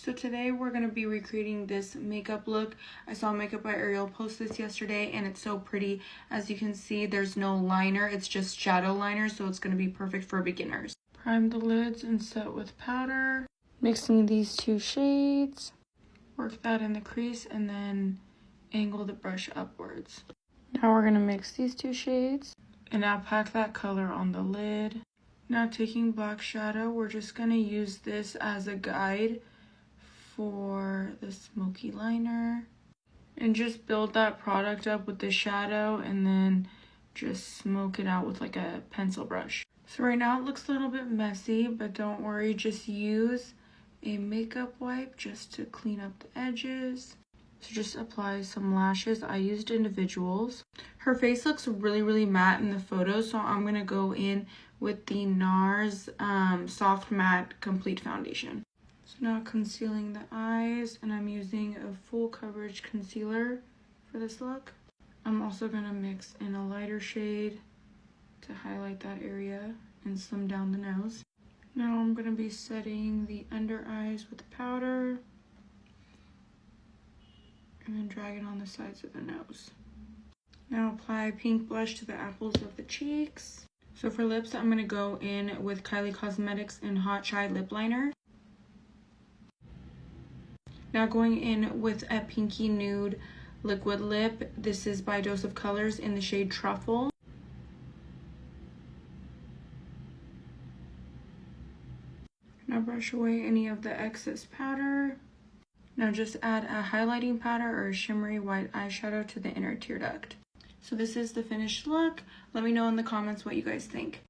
So today we're going to be recreating this makeup look. I saw Makeup by Ariel post this yesterday and it's so pretty. As you can see, there's no liner, it's just shadow liner, so it's going to be perfect for beginners. Prime the lids and set with powder. Mixing these two shades. Work that in the crease and then angle the brush upwards. Now we're going to mix these two shades and now pack that color on the lid. Now taking black shadow, we're just going to use this as a guide for the smoky liner and just build that product up with the shadow and then just smoke it out with like a pencil brush. So right now it looks a little bit messy, but don't worry, just use a makeup wipe just to clean up the edges. So just apply some lashes. I used individuals. Her face looks really matte in the photo, so I'm gonna go in with the NARS Soft Matte Complete Foundation. So now concealing the eyes, and I'm using a full coverage concealer for this look. I'm also gonna mix in a lighter shade to highlight that area and slim down the nose. Now I'm gonna be setting the under eyes with the powder and then drag it on the sides of the nose. Now apply pink blush to the apples of the cheeks. So for lips, I'm gonna go in with Kylie Cosmetics in Hot Chai Lip Liner. Now going in with a pinky nude liquid lip. This is by Dose of Colors in the shade Truffle. Now brush away any of the excess powder. Now just add a highlighting powder or a shimmery white eyeshadow to the inner tear duct. So this is the finished look. Let me know in the comments what you guys think.